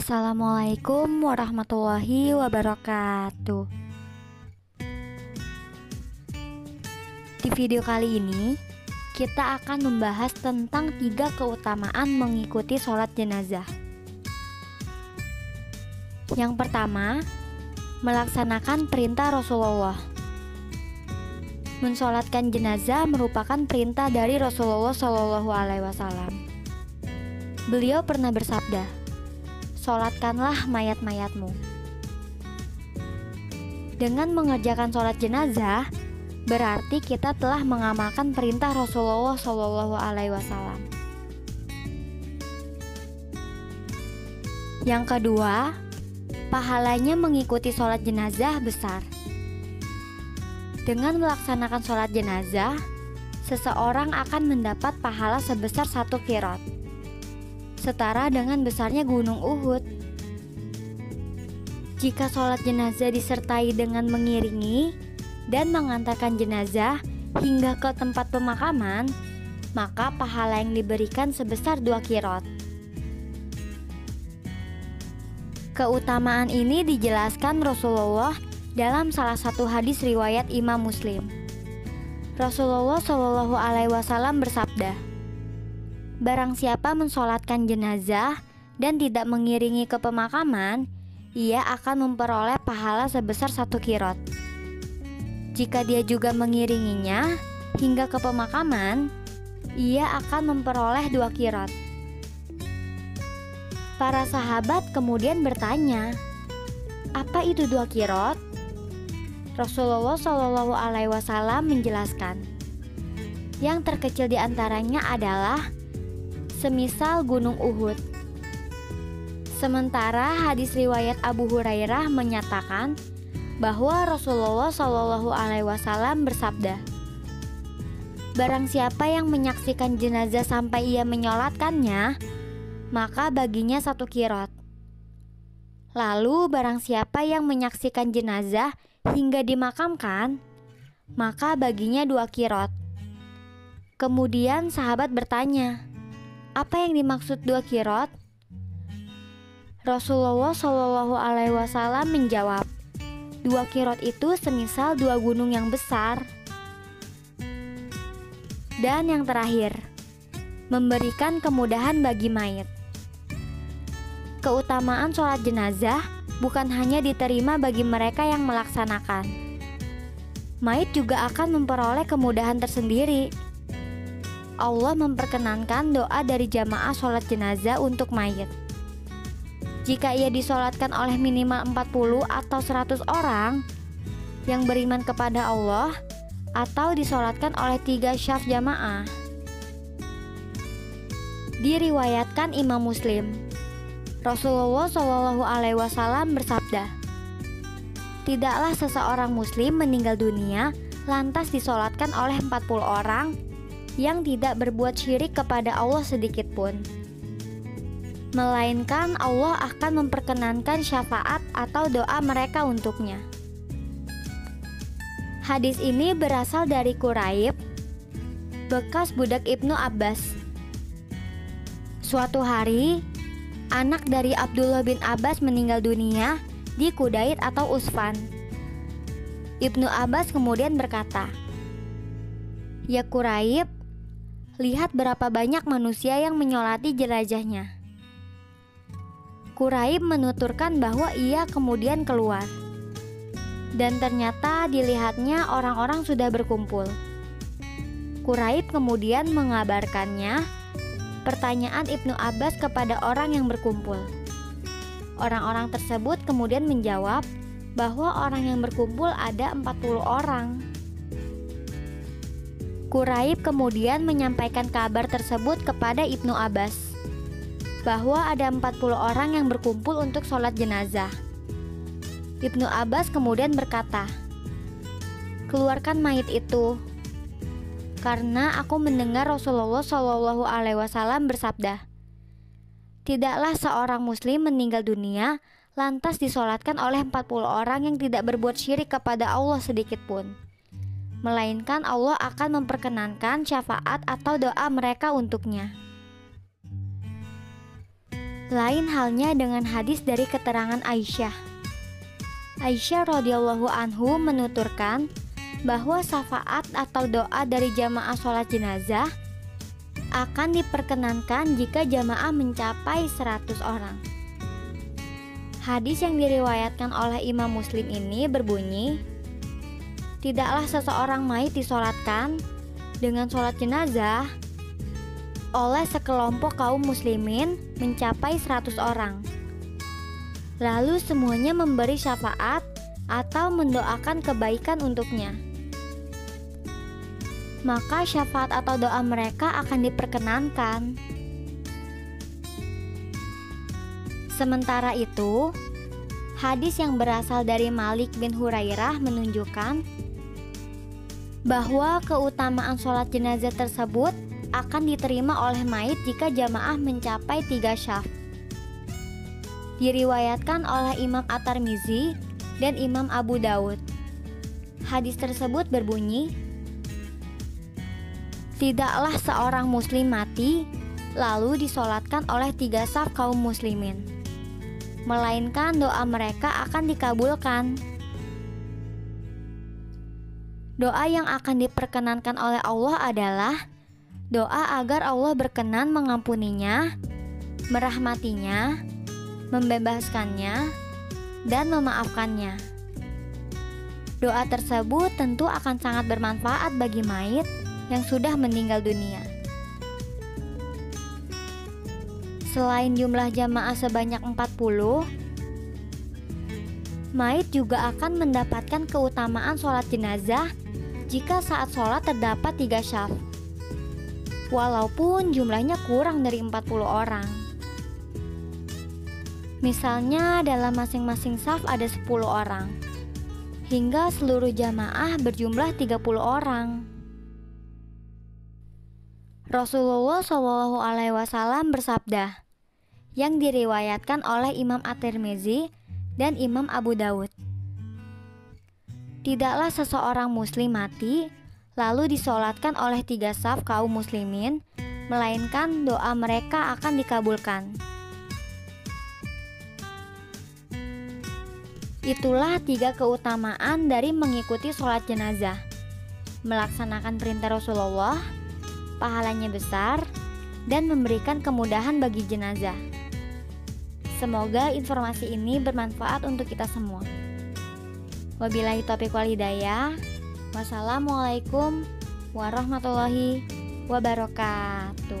Assalamualaikum warahmatullahi wabarakatuh. Di video kali ini, kita akan membahas tentang 3 keutamaan mengikuti sholat jenazah. Yang pertama, melaksanakan perintah Rasulullah. Mensolatkan jenazah merupakan perintah dari Rasulullah SAW. Beliau pernah bersabda, "Sholatkanlah mayat-mayatmu." Dengan mengerjakan sholat jenazah, berarti kita telah mengamalkan perintah Rasulullah SAW. Yang kedua, pahalanya mengikuti sholat jenazah besar. Dengan melaksanakan sholat jenazah, seseorang akan mendapat pahala sebesar 1 qirot, setara dengan besarnya gunung Uhud. Jika sholat jenazah disertai dengan mengiringi dan mengantarkan jenazah hingga ke tempat pemakaman, maka pahala yang diberikan sebesar 2 qirot. Keutamaan ini dijelaskan Rasulullah dalam salah satu hadis riwayat Imam Muslim. Rasulullah SAW bersabda, "Barang siapa mensolatkan jenazah dan tidak mengiringi ke pemakaman, ia akan memperoleh pahala sebesar 1 qirot. Jika dia juga mengiringinya hingga ke pemakaman, ia akan memperoleh 2 qirot." Para sahabat kemudian bertanya, "Apa itu 2 qirot?" Rasulullah SAW menjelaskan, yang terkecil di antaranya adalah semisal gunung Uhud. Sementara hadis riwayat Abu Hurairah menyatakan bahwa Rasulullah SAW bersabda, "Barang siapa yang menyaksikan jenazah sampai ia menyolatkannya, maka baginya 1 qirot. Lalu barang siapa yang menyaksikan jenazah hingga dimakamkan, maka baginya 2 qirot." Kemudian sahabat bertanya, "Apa yang dimaksud 2 qirot?" Rasulullah SAW menjawab, 2 qirot itu semisal 2 gunung yang besar. Dan yang terakhir, memberikan kemudahan bagi mayit. Keutamaan sholat jenazah bukan hanya diterima bagi mereka yang melaksanakan. Mayit juga akan memperoleh kemudahan tersendiri. Allah memperkenankan doa dari jamaah sholat jenazah untuk mayit. Jika ia disolatkan oleh minimal 40 atau 100 orang yang beriman kepada Allah, atau disolatkan oleh 3 syaf jamaah. Diriwayatkan Imam Muslim, Rasulullah SAW bersabda, "Tidaklah seseorang muslim meninggal dunia lantas disolatkan oleh 40 orang yang tidak berbuat syirik kepada Allah sedikit pun, melainkan Allah akan memperkenankan syafaat atau doa mereka untuknya." Hadis ini berasal dari Quraib, bekas budak Ibnu Abbas. Suatu hari, anak dari Abdullah bin Abbas meninggal dunia di Qudait atau Usfan. Ibnu Abbas kemudian berkata, "Ya Quraib, lihat berapa banyak manusia yang menyolati jenazahnya." Quraib menuturkan bahwa ia kemudian keluar, dan ternyata dilihatnya orang-orang sudah berkumpul. Quraib kemudian mengabarkannya pertanyaan Ibnu Abbas kepada orang yang berkumpul. Orang-orang tersebut kemudian menjawab bahwa orang yang berkumpul ada 40 orang. Quraib kemudian menyampaikan kabar tersebut kepada Ibnu Abbas, bahwa ada 40 orang yang berkumpul untuk sholat jenazah. Ibnu Abbas kemudian berkata, "Keluarkan mayit itu, karena aku mendengar Rasulullah SAW bersabda, tidaklah seorang muslim meninggal dunia lantas disolatkan oleh 40 orang yang tidak berbuat syirik kepada Allah sedikit pun, melainkan Allah akan memperkenankan syafaat atau doa mereka untuknya." Lain halnya dengan hadis dari keterangan Aisyah. Aisyah radhiyallahu anhu menuturkan bahwa syafaat atau doa dari jamaah sholat jenazah akan diperkenankan jika jamaah mencapai 100 orang. Hadis yang diriwayatkan oleh Imam Muslim ini berbunyi, tidaklah seseorang mayit disolatkan dengan sholat jenazah oleh sekelompok kaum muslimin mencapai 100 orang. Lalu semuanya memberi syafaat atau mendoakan kebaikan untuknya. Maka syafaat atau doa mereka akan diperkenankan. Sementara itu, hadis yang berasal dari Malik bin Hurairah menunjukkan bahwa keutamaan sholat jenazah tersebut akan diterima oleh mayit jika jamaah mencapai 3 syaf. Diriwayatkan oleh Imam At-Tirmizi dan Imam Abu Dawud. Hadis tersebut berbunyi, tidaklah seorang muslim mati lalu disolatkan oleh 3 syaf kaum muslimin, melainkan doa mereka akan dikabulkan. Doa yang akan diperkenankan oleh Allah adalah doa agar Allah berkenan mengampuninya, merahmatinya, membebaskannya, dan memaafkannya. Doa tersebut tentu akan sangat bermanfaat bagi mayit yang sudah meninggal dunia. Selain jumlah jamaah sebanyak 40, mayit juga akan mendapatkan keutamaan sholat jenazah jika saat sholat terdapat 3 syaf, walaupun jumlahnya kurang dari 40 orang. Misalnya dalam masing-masing syaf ada 10 orang, hingga seluruh jamaah berjumlah 30 orang. Rasulullah SAW bersabda, yang diriwayatkan oleh Imam At-Tirmizi dan Imam Abu Dawud, tidaklah seseorang muslim mati lalu disolatkan oleh 3 syaf kaum muslimin, melainkan doa mereka akan dikabulkan. Itulah 3 keutamaan dari mengikuti sholat jenazah. Melaksanakan perintah Rasulullah, pahalanya besar, dan memberikan kemudahan bagi jenazah. Semoga informasi ini bermanfaat untuk kita semua. Wabillahi taufiq wal hidayah. Wassalamualaikum warahmatullahi wabarakatuh.